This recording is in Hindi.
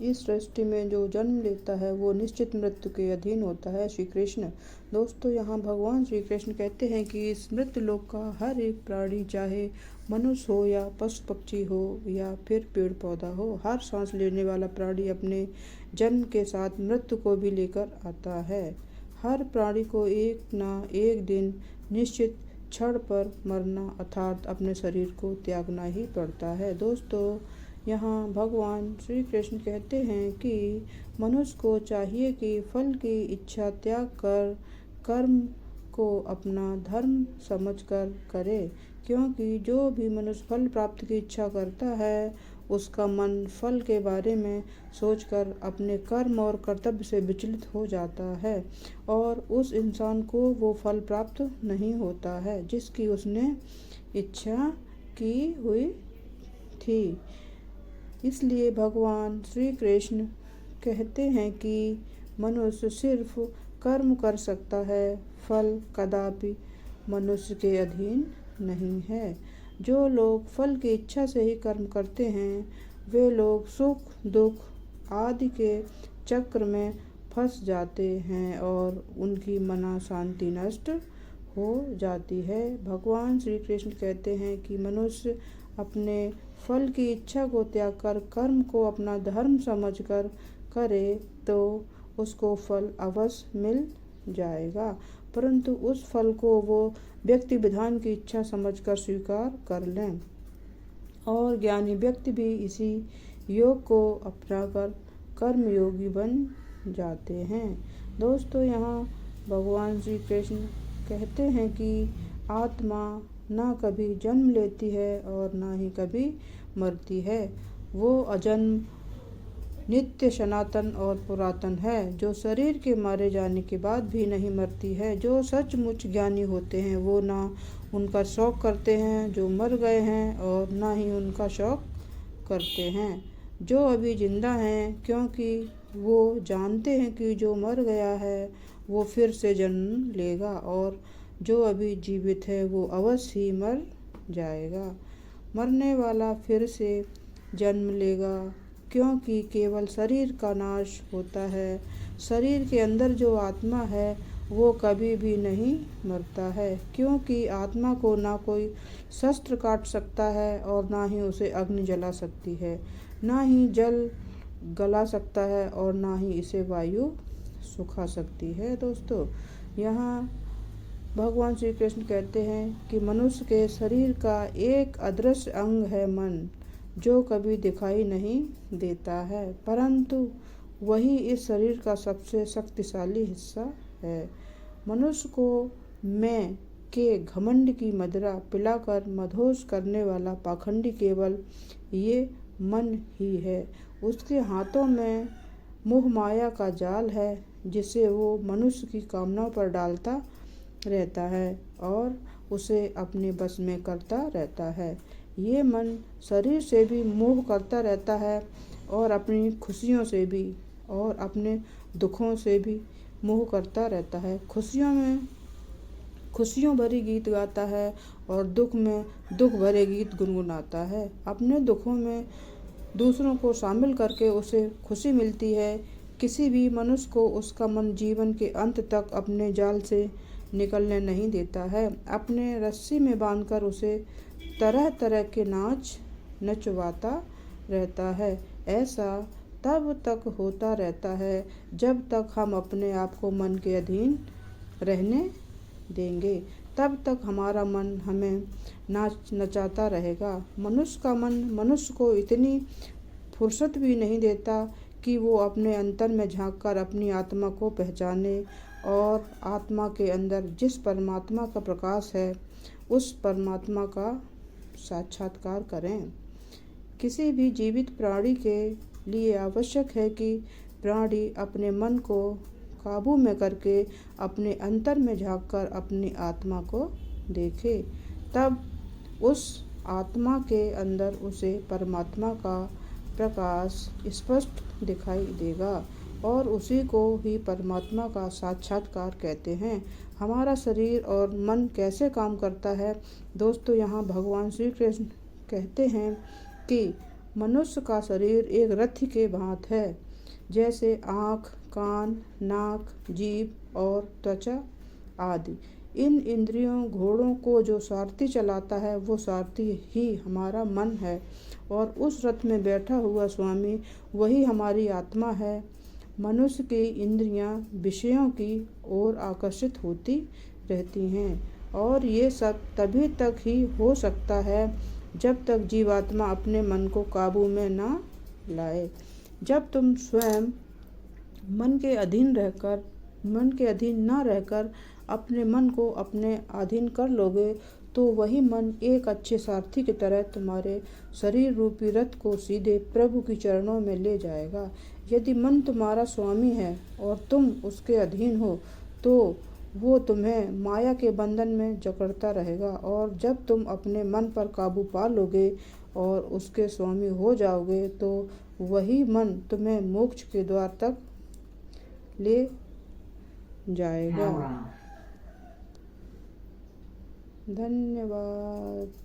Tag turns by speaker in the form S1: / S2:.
S1: इस सृष्टि में जो जन्म लेता है वो निश्चित मृत्यु के अधीन होता है। श्री कृष्ण। दोस्तों यहाँ भगवान श्री कृष्ण कहते हैं कि इस मृत्यु लोक का हर एक प्राणी, चाहे मनुष्य हो या पशु पक्षी हो या फिर पेड़ पौधा हो, हर सांस लेने वाला प्राणी अपने जन्म के साथ मृत्यु को भी लेकर आता है। हर प्राणी को एक ना एक दिन निश्चित क्षण पर मरना अर्थात अपने शरीर को त्यागना ही पड़ता है। दोस्तों यहाँ भगवान श्री कृष्ण कहते हैं कि मनुष्य को चाहिए कि फल की इच्छा त्याग कर कर्म को अपना धर्म समझकर करे, क्योंकि जो भी मनुष्य फल प्राप्ति की इच्छा करता है उसका मन फल के बारे में सोचकर अपने कर्म और कर्तव्य से विचलित हो जाता है और उस इंसान को वो फल प्राप्त नहीं होता है जिसकी उसने इच्छा की हुई थी। इसलिए भगवान श्री कृष्ण कहते हैं कि मनुष्य सिर्फ कर्म कर सकता है, फल कदापि मनुष्य के अधीन नहीं है। जो लोग फल की इच्छा से ही कर्म करते हैं वे लोग सुख दुख आदि के चक्र में फंस जाते हैं और उनकी मना शांति नष्ट हो जाती है। भगवान श्री कृष्ण कहते हैं कि मनुष्य अपने फल की इच्छा को त्याग कर कर्म को अपना धर्म समझकर करे तो उसको फल अवश्य मिल जाएगा, परंतु उस फल को वो व्यक्ति विधान की इच्छा समझकर स्वीकार कर लें। और ज्ञानी व्यक्ति भी इसी योग को अपनाकर कर्मयोगी बन जाते हैं। दोस्तों यहाँ भगवान श्री कृष्ण कहते हैं कि आत्मा ना कभी जन्म लेती है और ना ही कभी मरती है। वो अजन्म नित्य सनातन और पुरातन है, जो शरीर के मारे जाने के बाद भी नहीं मरती है। जो सचमुच ज्ञानी होते हैं वो ना उनका शौक करते हैं जो मर गए हैं और ना ही उनका शौक करते हैं जो अभी जिंदा हैं, क्योंकि वो जानते हैं कि जो मर गया है वो फिर से जन्म लेगा और जो अभी जीवित है वो अवश्य ही मर जाएगा। मरने वाला फिर से जन्म लेगा, क्योंकि केवल शरीर का नाश होता है। शरीर के अंदर जो आत्मा है वो कभी भी नहीं मरता है, क्योंकि आत्मा को ना कोई शस्त्र काट सकता है और ना ही उसे अग्नि जला सकती है, ना ही जल गला सकता है और ना ही इसे वायु सुखा सकती है। दोस्तों यहाँ भगवान श्री कृष्ण कहते हैं कि मनुष्य के शरीर का एक अदृश्य अंग है मन, जो कभी दिखाई नहीं देता है, परंतु वही इस शरीर का सबसे शक्तिशाली हिस्सा है। मनुष्य को मैं के घमंड की मदिरा पिलाकर मदहोश करने वाला पाखंडी केवल ये मन ही है। उसके हाथों में मोह माया का जाल है जिसे वो मनुष्य की कामनाओं पर डालता रहता है और उसे अपने बस में करता रहता है। ये मन शरीर से भी मोह करता रहता है और अपनी खुशियों से भी और अपने दुखों से भी मोह करता रहता है। खुशियों में खुशियों भरी गीत गाता है और दुख में दुख भरे गीत गुनगुनाता है। अपने दुखों में दूसरों को शामिल करके उसे खुशी मिलती है। किसी भी मनुष्य को उसका मन जीवन के अंत तक अपने जाल से निकलने नहीं देता है। अपने रस्सी में बांधकर उसे तरह तरह के नाच नचवाता रहता है। ऐसा तब तक होता रहता है जब तक हम अपने आप को मन के अधीन रहने देंगे, तब तक हमारा मन हमें नाच नचाता रहेगा। मनुष्य का मन मनुष्य को इतनी फुर्सत भी नहीं देता कि वो अपने अंतर में झांककर अपनी आत्मा को पहचाने और आत्मा के अंदर जिस परमात्मा का प्रकाश है उस परमात्मा का साक्षात्कार करें। किसी भी जीवित प्राणी के लिए आवश्यक है कि प्राणी अपने मन को काबू में करके अपने अंतर में झांककर अपनी आत्मा को देखे, तब उस आत्मा के अंदर उसे परमात्मा का प्रकाश स्पष्ट दिखाई देगा और उसी को ही परमात्मा का साक्षात्कार कहते हैं। हमारा शरीर और मन कैसे काम करता है दोस्तों, यहाँ भगवान श्री कृष्ण कहते हैं कि मनुष्य का शरीर एक रथ के भांत है, जैसे आँख, कान, नाक, जीभ और त्वचा आदि। इन इंद्रियों घोड़ों को जो सारथी चलाता है, वो सारथी ही हमारा मन है, और उस रथ में बैठा हुआ स्वामी वही हमारी आत्मा है। मनुष्य की इंद्रियां विषयों की ओर आकर्षित होती रहती हैं, और ये सब तभी तक ही हो सकता है जब तक जीवात्मा अपने मन को काबू में ना लाए। जब तुम स्वयं मन के अधीन ना रहकर अपने मन को अपने अधीन कर लोगे, तो वही मन एक अच्छे सारथी की तरह तुम्हारे शरीर रूपी रथ को सीधे प्रभु की चरणों में ले जाएगा। यदि मन तुम्हारा स्वामी है और तुम उसके अधीन हो, तो वो तुम्हें माया के बंधन में जकड़ता रहेगा, और जब तुम अपने मन पर काबू पा लोगे और उसके स्वामी हो जाओगे, तो वही मन तुम्हें मोक्ष के द्वार तक ले जाएगा। धन्यवाद।